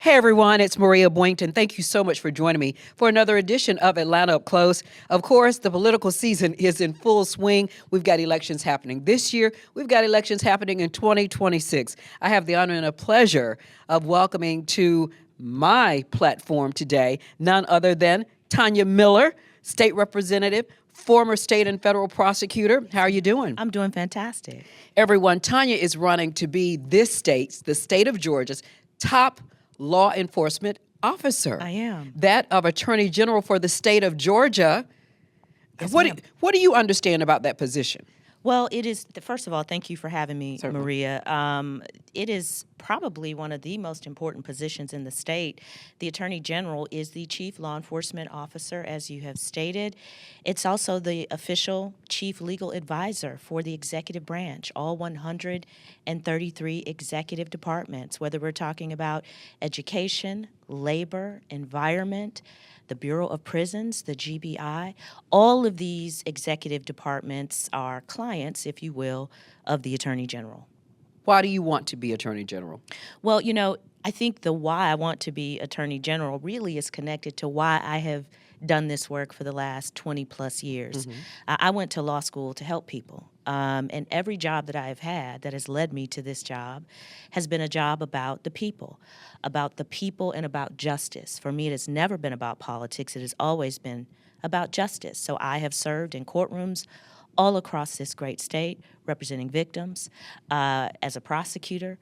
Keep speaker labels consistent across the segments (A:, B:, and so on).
A: Hey everyone, it's Maria Boynton. Thank you so much for joining me for another edition of Atlanta Up Close. Of course, the political season is in full swing. We've got elections happening this year. We've got elections happening in 2026. I have the honor and a pleasure of welcoming to my platform today none other than Tanya Miller, state representative, former state and federal prosecutor. How are you doing?
B: I'm doing fantastic.
A: Everyone, Tanya is running to be this state's, the state of Georgia's, top law enforcement officer.
B: I am.
A: That of Attorney General for the state of Georgia.
B: Yes,
A: what,
B: ma'am.
A: what do you understand about that position?
B: Well, it is, first of all, thank you for having me,
A: Certainly.
B: Maria. It is probably one of the most important positions in the state. The Attorney General is the chief law enforcement officer, as you have stated. It's also the official chief legal advisor for the executive branch, all 133 executive departments, whether we're talking about education, labor, environment, the Bureau of Prisons, the GBI. All of these executive departments are clients, if you will, of the Attorney General.
A: Why do you want to be Attorney General?
B: Well, I think the why I want to be Attorney General really is connected to why I have done this work for the last 20 plus years. I went to law school to help people. And every job that I have had that has led me to this job has been a job about the people and about justice. For me, it has never been about politics. It has always been about justice. So I have served in courtrooms all across this great state, representing victims, as a prosecutor,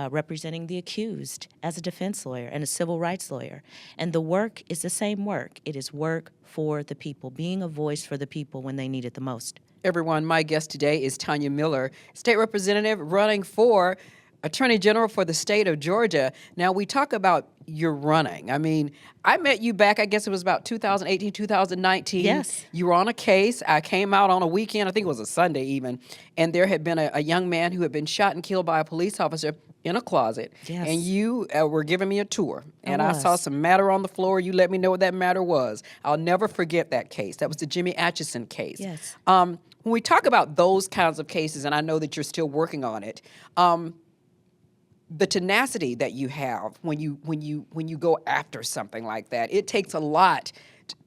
B: representing the accused, as a defense lawyer and a civil rights lawyer. And the work is the same work. It is work for the people, being a voice for the people when they need it the most.
A: Everyone, my guest today is Tanya Miller, state representative running for Attorney General for the state of Georgia. Now, we talk about your running. I mean, I met you back, I guess it was about 2018, 2019.
B: Yes.
A: You were on a case. I came out on a weekend, I think it was a Sunday even, and there had been a young man who had been shot and killed by a police officer in a closet.
B: Yes.
A: And you were giving me a tour. And I
B: was.
A: saw some matter on the floor. You let me know what that matter was. I'll never forget that case. That was the Jimmy Atchison case.
B: Yes.
A: When we talk about those kinds of cases, and I know that you're still working on it, the tenacity that you have when you go after something like that, it takes a lot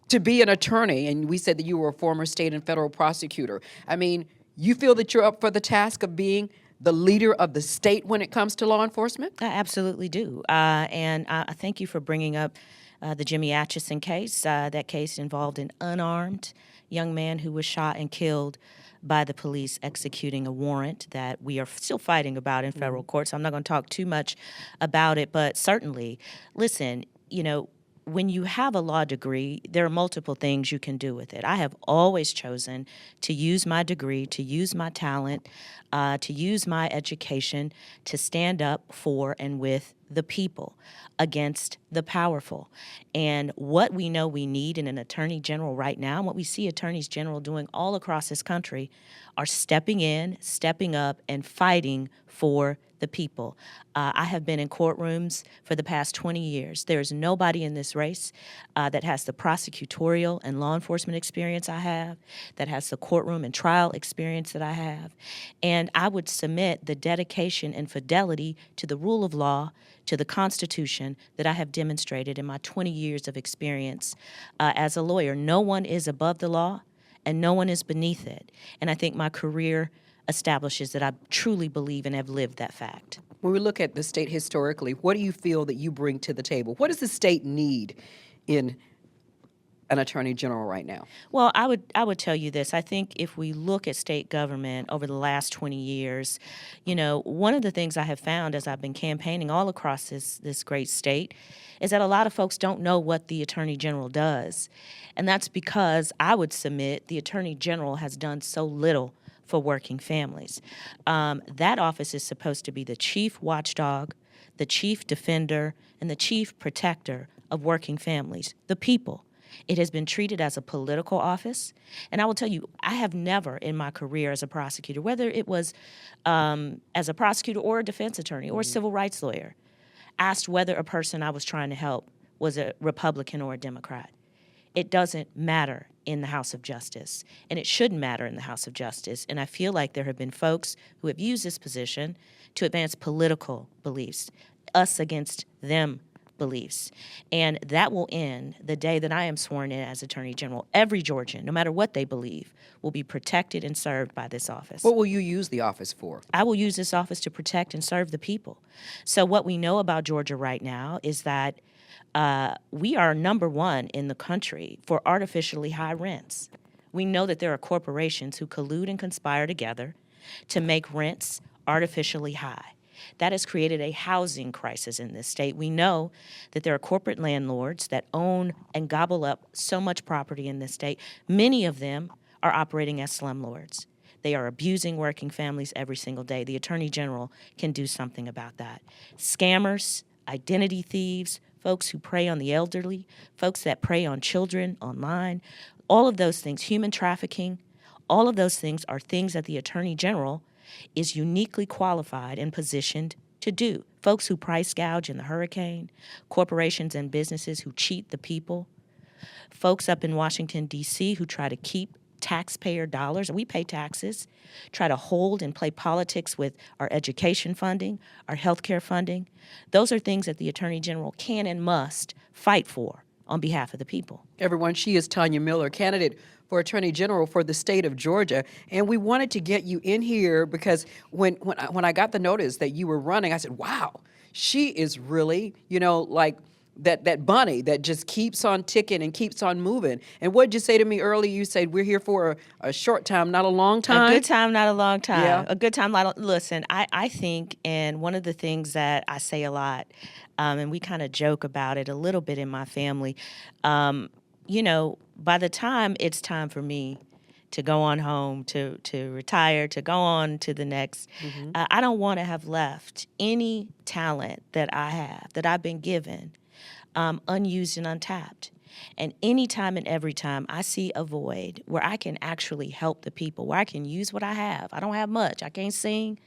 A: to be an attorney. And we said that you were a former state and federal prosecutor. I mean, you feel that you're up for the task of being the leader of the state when it comes to law enforcement?
B: I absolutely do. And I thank you for bringing up the Jimmy Atchison case. That case involved an unarmed young man who was shot and killed by the police executing a warrant that we are still fighting about in federal court. So I'm not going to talk too much about it, but certainly, listen, when you have a law degree, there are multiple things you can do with it. I have always chosen to use my degree, to use my talent, to use my education to stand up for and with the people against the powerful. And what we know we need in an attorney general right now, and what we see attorneys general doing all across this country, are stepping in, stepping up, and fighting for the people. I have been in courtrooms for the past 20 years. There is nobody in this race that has the prosecutorial and law enforcement experience I have, that has the courtroom and trial experience that I have. And I would submit the dedication and fidelity to the rule of law, to the Constitution that I have demonstrated in my 20 years of experience as a lawyer. No one is above the law, and no one is beneath it. And I think my career establishes that I truly believe and have lived that fact.
A: When we look at the state historically, what do you feel that you bring to the table? What does the state need in an attorney general right now?
B: Well, I would tell you this. I think if we look at state government over the last 20 years, one of the things I have found as I've been campaigning all across this great state is that a lot of folks don't know what the attorney general does. And that's because I would submit the attorney general has done so little for working families. That office is supposed to be the chief watchdog, the chief defender, and the chief protector of working families, the people. It has been treated as a political office. And I will tell you, I have never in my career as a prosecutor, whether it was as a prosecutor or a defense attorney or a civil rights lawyer, asked whether a person I was trying to help was a Republican or a Democrat. It doesn't matter in the House of Justice, and it shouldn't matter in the House of Justice. And I feel like there have been folks who have used this position to advance political beliefs, us against them beliefs. And that will end the day that I am sworn in as Attorney General. Every Georgian, no matter what they believe, will be protected and served by this office.
A: What will you use the office for?
B: I will use this office to protect and serve the people. So what we know about Georgia right now is that we are number one in the country for artificially high rents. We know that there are corporations who collude and conspire together to make rents artificially high. That has created a housing crisis in this state. We know that there are corporate landlords that own and gobble up so much property in this state. Many of them are operating as slumlords. They are abusing working families every single day. The Attorney General can do something about that. Scammers, identity thieves, folks who prey on the elderly, folks that prey on children online, all of those things, human trafficking, all of those things are things that the Attorney General is uniquely qualified and positioned to do. Folks who price gouge in the hurricane, corporations and businesses who cheat the people, folks up in Washington, D.C. who try to keep taxpayer dollars, we pay taxes, try to hold and play politics with our education funding, our health care funding. Those are things that the Attorney General can and must fight for on behalf of the people.
A: Everyone, she is Tanya Miller, candidate for Attorney General for the state of Georgia. And we wanted to get you in here because when I got the notice that you were running, I said, wow, she is really, like that bunny that just keeps on ticking and keeps on moving. And what did you say to me earlier? You said we're here for a short time, not a long time.
B: A good time, not a long time.
A: Yeah.
B: A good time, not a, listen, I think, and one of the things that I say a lot, and we kind of joke about it a little bit in my family, by the time it's time for me to go on home, to retire, to go on to the next, I don't want to have left any talent that I have, that I've been given, unused and untapped. And anytime and every time I see a void where I can actually help the people, where I can use what I have. I don't have much. I can't sing.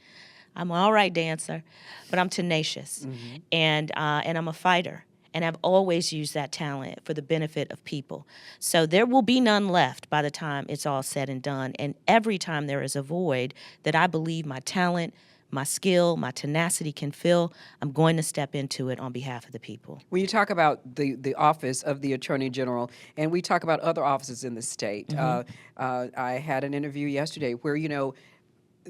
B: I'm an all right dancer, but I'm tenacious. And I'm a fighter. And I've always used that talent for the benefit of people. So there will be none left by the time it's all said and done. And every time there is a void that I believe my talent, my skill, my tenacity can fill, I'm going to step into it on behalf of the people.
A: When you talk about the office of the Attorney General, and we talk about other offices in the state, I had an interview yesterday where,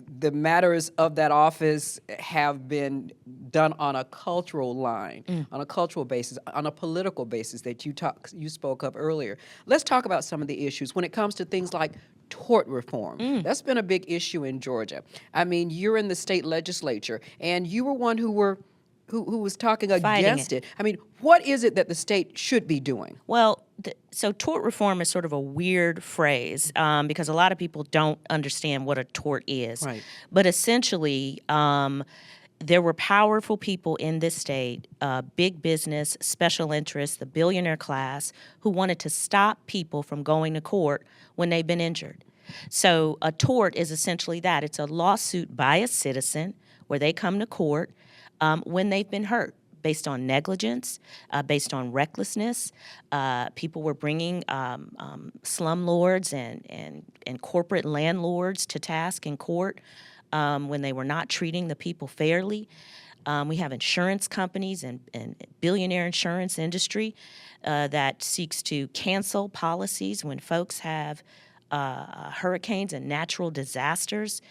A: the matters of that office have been done on a cultural line, on a cultural basis, on a political basis that you spoke of earlier. Let's talk about some of the issues when it comes to things like tort reform. That's been a big issue in Georgia. I mean, you're in the state legislature, and you were one who was talking against it. I mean, what is it that the state should be doing?
B: Well, so tort reform is sort of a weird phrase because a lot of people don't understand what a tort is.
A: Right.
B: But essentially, there were powerful people in this state, big business, special interests, the billionaire class, who wanted to stop people from going to court when they've been injured. So a tort is essentially that. It's a lawsuit by a citizen where they come to court when they've been hurt, based on negligence, based on recklessness. People were bringing slumlords and corporate landlords to task in court when they were not treating the people fairly. We have insurance companies and billionaire insurance industry that seeks to cancel policies when folks have hurricanes and natural disasters,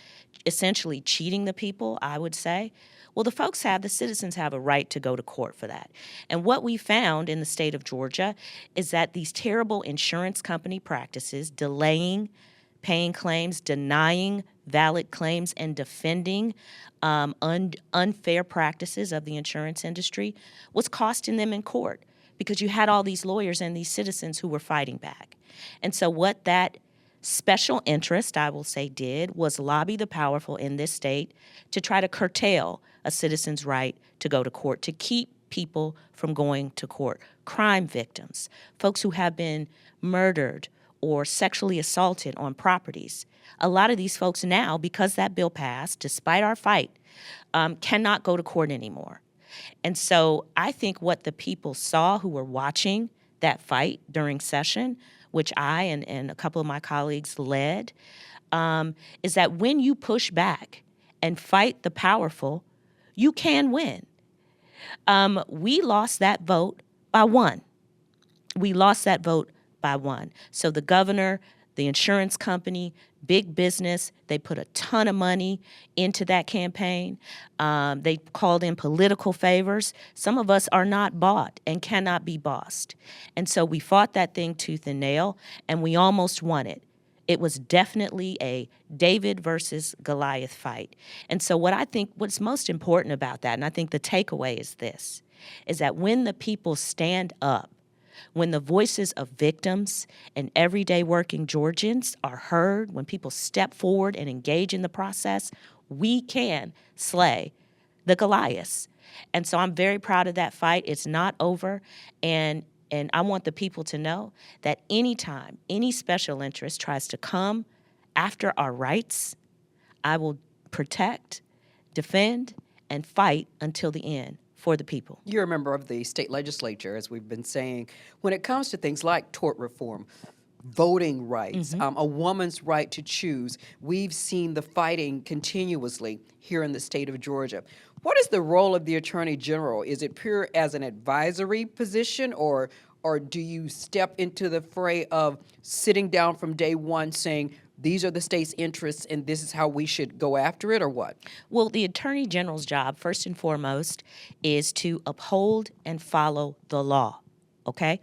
B: essentially cheating the people, I would say. Well, the citizens have a right to go to court for that. And what we found in the state of Georgia is that these terrible insurance company practices, delaying paying claims, denying valid claims, and defending unfair practices of the insurance industry was costing them in court because you had all these lawyers and these citizens who were fighting back. And so what that special interest, I will say, did was lobby the powerful in this state to try to curtail a citizen's right to go to court, to keep people from going to court. Crime victims, folks who have been murdered or sexually assaulted on properties. A lot of these folks now, because that bill passed, despite our fight, cannot go to court anymore. And so I think what the people saw who were watching that fight during session, which I and a couple of my colleagues led, is that when you push back and fight the powerful, you can win. We lost that vote by one. We lost that vote by one. So the governor, the insurance company, big business, they put a ton of money into that campaign. They called in political favors. Some of us are not bought and cannot be bossed. And so we fought that thing tooth and nail, and we almost won it. It was definitely a David versus Goliath fight. And so what's most important about that, and I think the takeaway is this, is that when the people stand up, when the voices of victims and everyday working Georgians are heard, when people step forward and engage in the process, we can slay the Goliaths. And so I'm very proud of that fight. It's not over. And I want the people to know that anytime any special interest tries to come after our rights, I will protect, defend, and fight until the end for the people.
A: You're a member of the state legislature, as we've been saying. When it comes to things like tort reform, voting rights, a woman's right to choose, we've seen the fighting continuously here in the state of Georgia. What is the role of the Attorney General? Is it pure as an advisory position, or do you step into the fray of sitting down from day one saying, these are the state's interests and this is how we should go after it, or what?
B: Well, the Attorney General's job, first and foremost, is to uphold and follow the law, okay?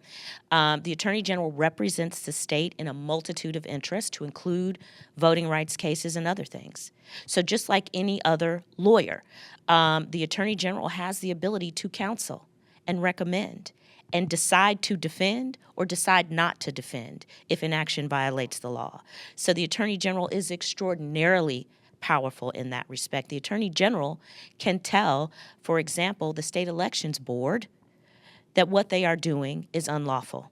B: The Attorney General represents the state in a multitude of interests, to include voting rights cases and other things. So just like any other lawyer, the Attorney General has the ability to counsel and recommend and decide to defend or decide not to defend if an action violates the law. So the Attorney General is extraordinarily powerful in that respect. The Attorney General can tell, for example, the State Elections Board that what they are doing is unlawful.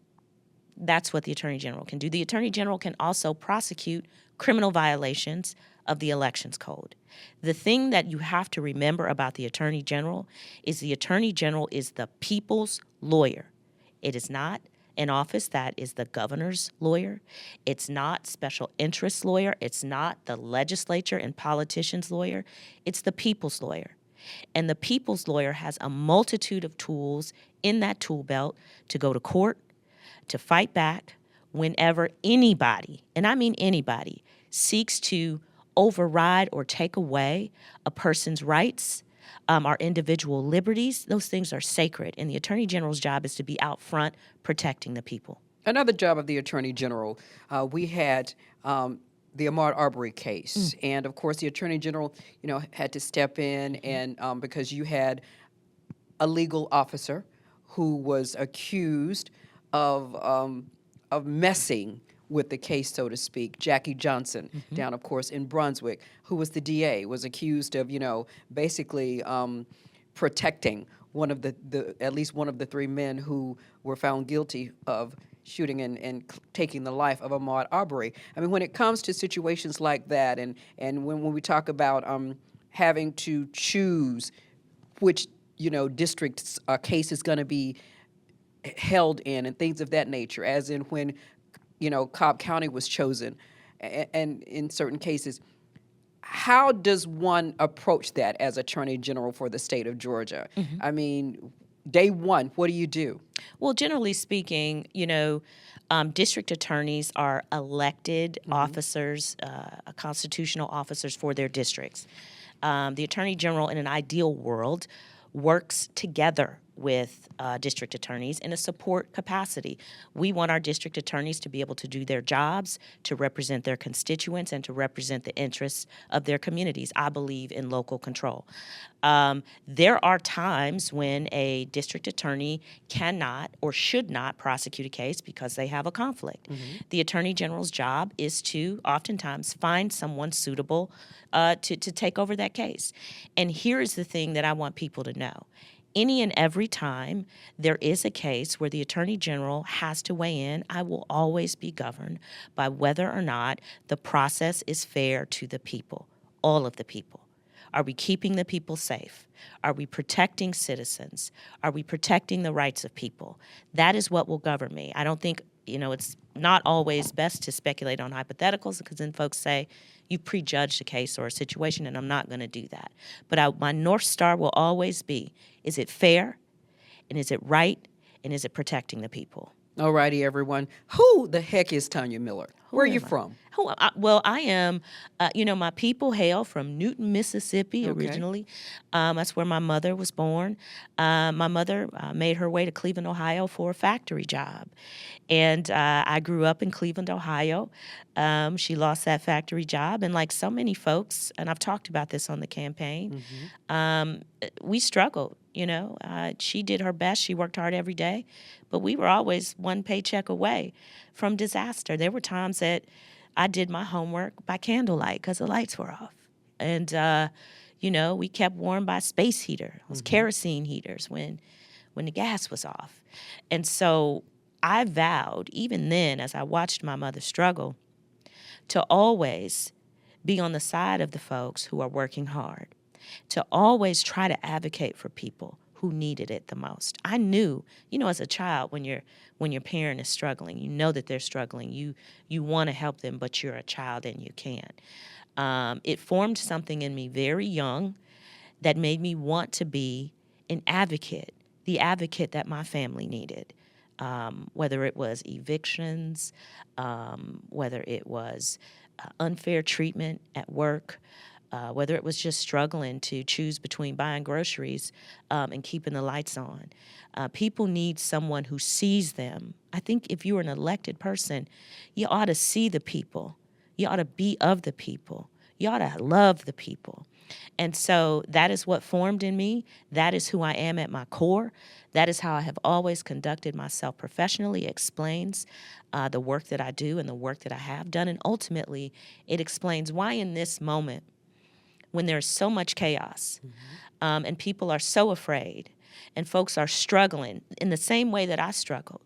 B: That's what the Attorney General can do. The Attorney General can also prosecute criminal violations of the Elections Code. The thing that you have to remember about the Attorney General is the Attorney General is the people's lawyer. It is not an office that is the governor's lawyer. It's not special interest lawyer. It's not the legislature and politicians' lawyer. It's the people's lawyer. And the people's lawyer has a multitude of tools in that tool belt to go to court, to fight back whenever anybody, and I mean anybody, seeks to override or take away a person's rights, our individual liberties. Those things are sacred, and the Attorney General's job is to be out front protecting the people.
A: Another job of the Attorney General, we had the Ahmaud Arbery case, and of course the Attorney General, had to step in, and because you had a legal officer who was accused of messing with the case, so to speak. Jackie Johnson, down, of course, in Brunswick, who was the DA, was accused of, basically protecting one of at least one of the three men who were found guilty of shooting and taking the life of Ahmaud Arbery. I mean, when it comes to situations like that, and when we talk about having to choose which district's case is going to be held in, and things of that nature, as in when Cobb County was chosen, and in certain cases, how does one approach that as Attorney General for the state of Georgia? I mean, day one, what do you do?
B: Well, generally speaking, district attorneys are elected officers, constitutional officers for their districts. The Attorney General, in an ideal world, works together with district attorneys in a support capacity. We want our district attorneys to be able to do their jobs, to represent their constituents, and to represent the interests of their communities. I believe in local control. There are times when a district attorney cannot or should not prosecute a case because they have a conflict. The Attorney General's job is to oftentimes find someone suitable to take over that case. And here is the thing that I want people to know. Any and every time there is a case where the Attorney General has to weigh in, I will always be governed by whether or not the process is fair to the people, all of the people. Are we keeping the people safe? Are we protecting citizens? Are we protecting the rights of people? That is what will govern me. I don't think it's not always best to speculate on hypotheticals because then folks say you prejudged a case or a situation, and I'm not going to do that. But my North Star will always be, is it fair, and is it right, and is it protecting the people?
A: All righty, everyone. Who the heck is Tanya Miller? Where are you from?
B: Well, I am, my people hail from Newton, Mississippi
A: Okay.
B: originally. That's where my mother was born. My mother made her way to Cleveland, Ohio for a factory job. And I grew up in Cleveland, Ohio. She lost that factory job. And like so many folks, and I've talked about this on the campaign, we struggled. She did her best. She worked hard every day. But we were always one paycheck away from disaster. There were times that I did my homework by candlelight because the lights were off. And, we kept warm by space heater, those kerosene heaters when the gas was off. And so I vowed, even then, as I watched my mother struggle, to always be on the side of the folks who are working hard, to always try to advocate for people who needed it the most. I knew, as a child, when your parent is struggling, you know that they're struggling. You want to help them, but you're a child and you can't. It formed something in me very young that made me want to be an advocate, the advocate that my family needed. Whether it was evictions, whether it was unfair treatment at work, whether it was just struggling to choose between buying groceries and keeping the lights on. People need someone who sees them. I think if you're an elected person, you ought to see the people. You ought to be of the people. You ought to love the people. And so that is what formed in me. That is who I am at my core. That is how I have always conducted myself professionally. It explains the work that I do and the work that I have done. And ultimately, it explains why in this moment, when there's so much chaos and people are so afraid and folks are struggling in the same way that I struggled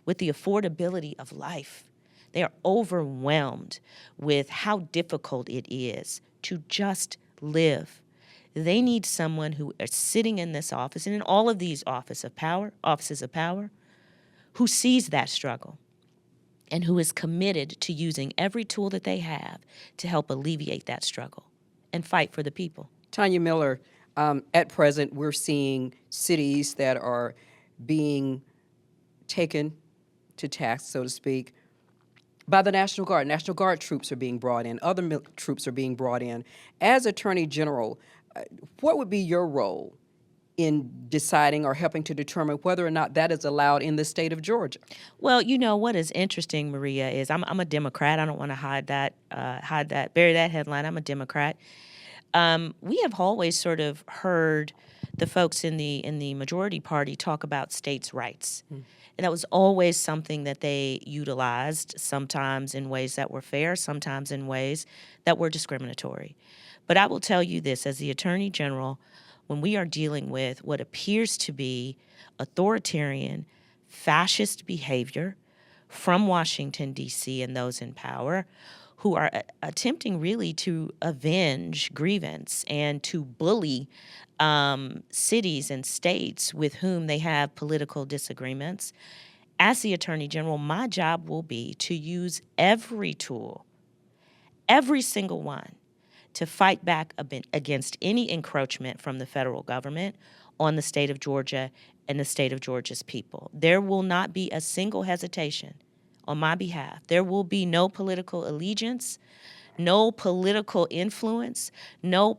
B: with the affordability of life. They are overwhelmed with how difficult it is to just live. They need someone who is sitting in this office and in all of these offices of power, who sees that struggle and who is committed to using every tool that they have to help alleviate that struggle and fight for the people.
A: Tanya Miller, at present, we're seeing cities that are being taken to task, so to speak, by the National Guard. National Guard troops are being brought in. Other troops are being brought in. As Attorney General, what would be your role in deciding or helping to determine whether or not that is allowed in the state of Georgia?
B: Well, what is interesting, Maria, is I'm a Democrat. I don't want to bury that headline. I'm a Democrat. We have always sort of heard the folks in the majority party talk about states' rights. And that was always something that they utilized, sometimes in ways that were fair, sometimes in ways that were discriminatory. But I will tell you this, as the Attorney General, when we are dealing with what appears to be authoritarian, fascist behavior from Washington, D.C. and those in power, who are attempting really to avenge grievance and to bully cities and states with whom they have political disagreements. As the Attorney General, my job will be to use every tool, every single one, to fight back against any encroachment from the federal government on the state of Georgia and the state of Georgia's people. There will not be a single hesitation on my behalf. There will be no political allegiance, no political influence, no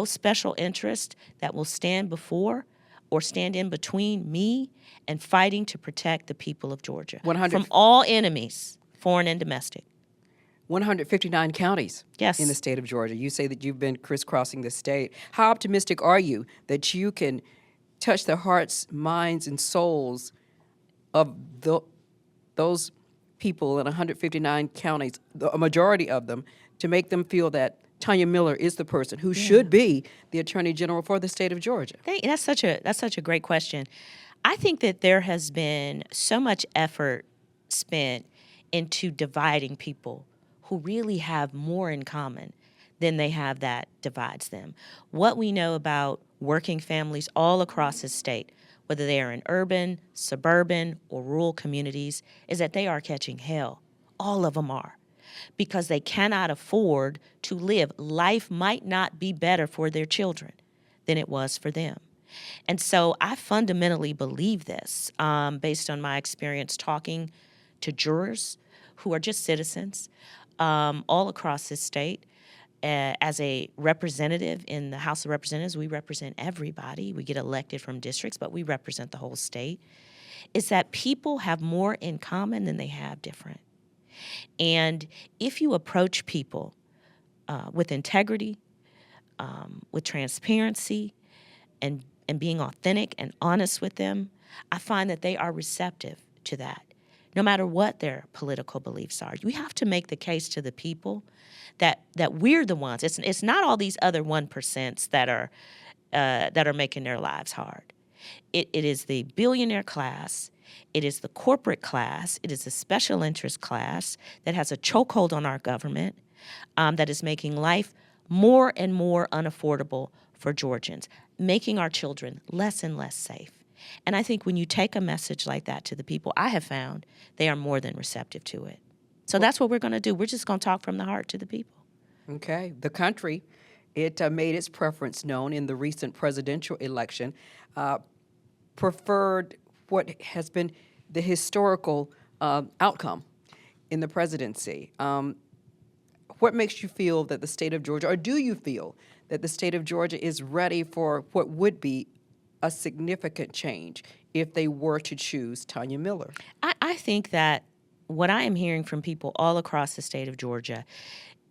B: special interest that will stand before or stand in between me and fighting to protect the people of Georgia from all enemies, foreign and domestic.
A: 159 counties
B: Yes.
A: in the state of Georgia. You say that you've been crisscrossing the state. How optimistic are you that you can touch the hearts, minds, and souls of those people in 159 counties, a majority of them, to make them feel that Tanya Miller is the person who should be the Attorney General for the state of Georgia?
B: That's such a great question. I think that there has been so much effort spent into dividing people who really have more in common than they have that divides them. What we know about working families all across the state, whether they are in urban, suburban, or rural communities, is that they are catching hell. All of them are. Because they cannot afford to live. Life might not be better for their children than it was for them. And so I fundamentally believe this based on my experience talking to jurors who are just citizens all across this state. As a representative in the House of Representatives, we represent everybody. We get elected from districts, but we represent the whole state. Is that people have more in common than they have different. And if you approach people with integrity, with transparency, and being authentic and honest with them, I find that they are receptive to that, no matter what their political beliefs are. We have to make the case to the people that we're the ones. It's not all these other 1% that are making their lives hard. It is the billionaire class. It is the corporate class. It is the special interest class that has a chokehold on our government, that is making life more and more unaffordable for Georgians, making our children less and less safe. And I think when you take a message like that to the people, I have found they are more than receptive to it. So that's what we're going to do. We're just going to talk from the heart to the people.
A: Okay. The country, it made its preference known in the recent presidential election, preferred what has been the historical outcome in the presidency. What makes you feel that the state of Georgia, or do you feel that the state of Georgia is ready for what would be a significant change if they were to choose Tanya Miller?
B: I think that what I am hearing from people all across the state of Georgia,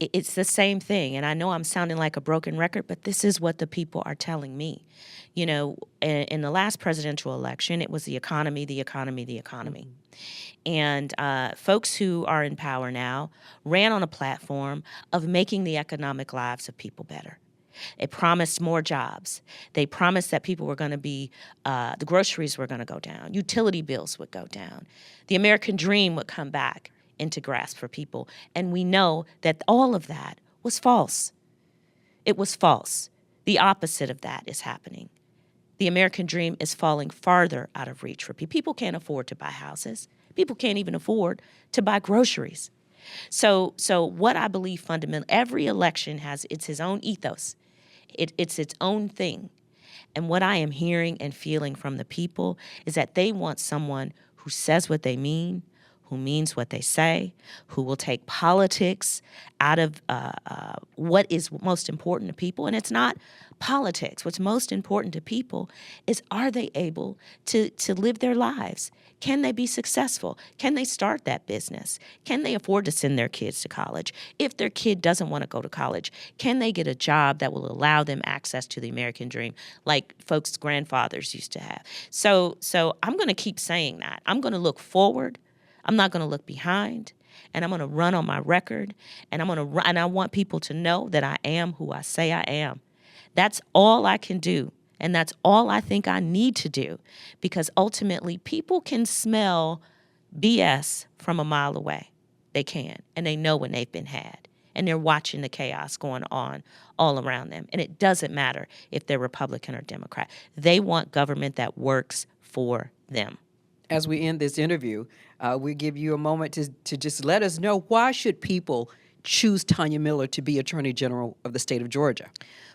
B: it's the same thing. And I know I'm sounding like a broken record, but this is what the people are telling me. You know, in the last presidential election, it was the economy, the economy, the economy. And folks who are in power now ran on a platform of making the economic lives of people better. They promised more jobs. They promised that people were going to be, the groceries were going to go down. Utility bills would go down. The American dream would come back into grasp for people. And we know that all of that was false. It was false. The opposite of that is happening. The American dream is falling farther out of reach for people. People can't afford to buy houses. People can't even afford to buy groceries. So what I believe fundamentally, every election has its own ethos. It's its own thing. And what I am hearing and feeling from the people is that they want someone who says what they mean, who means what they say, who will take politics out of what is most important to people. And it's not politics. What's most important to people is, are they able to live their lives? Can they be successful? Can they start that business? Can they afford to send their kids to college? If their kid doesn't want to go to college, can they get a job that will allow them access to the American dream like folks' grandfathers used to have? So I'm going to keep saying that. I'm going to look forward. I'm not going to look behind, and I'm going to run on my record, and I want people to know that I am who I say I am. That's all I can do, and that's all I think I need to do, because ultimately people can smell BS from a mile away. They can, and they know when they've been had, and they're watching the chaos going on all around them. And it doesn't matter if they're Republican or Democrat. They want government that works for them.
A: As we end this interview, we give you a moment to just let us know, why should people choose Tanya Miller to be Attorney General of the state of Georgia?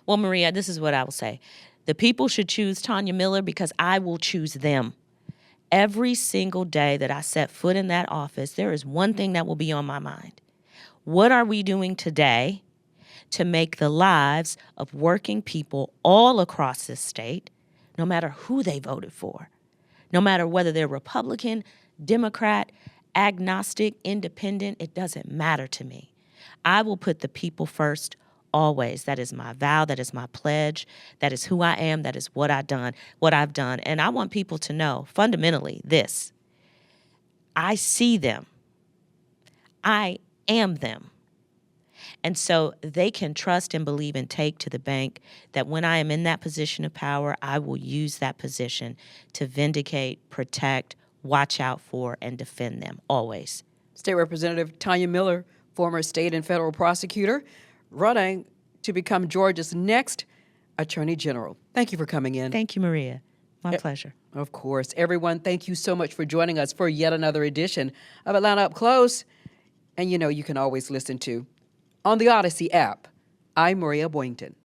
B: Well, Maria, this is what I will say. The people should choose Tanya Miller because I will choose them. Every single day that I set foot in that office, there is one thing that will be on my mind. What are we doing today to make the lives of working people all across this state, no matter who they voted for, no matter whether they're Republican, Democrat, agnostic, independent, it doesn't matter to me. I will put the people first always. That is my vow. That is my pledge. That is who I am. That is what I've done. And I want people to know fundamentally this. I see them. I am them. And so they can trust and believe and take to the bank that when I am in that position of power, I will use that position to vindicate, protect, watch out for, and defend them always.
A: State Representative Tanya Miller, former state and federal prosecutor, running to become Georgia's next Attorney General. Thank you for coming in.
B: Thank you, Maria. My pleasure.
A: Of course. Everyone, thank you so much for joining us for yet another edition of Atlanta Up Close. And you know, you can always listen to on the Odyssey app. I'm Maria Boynton.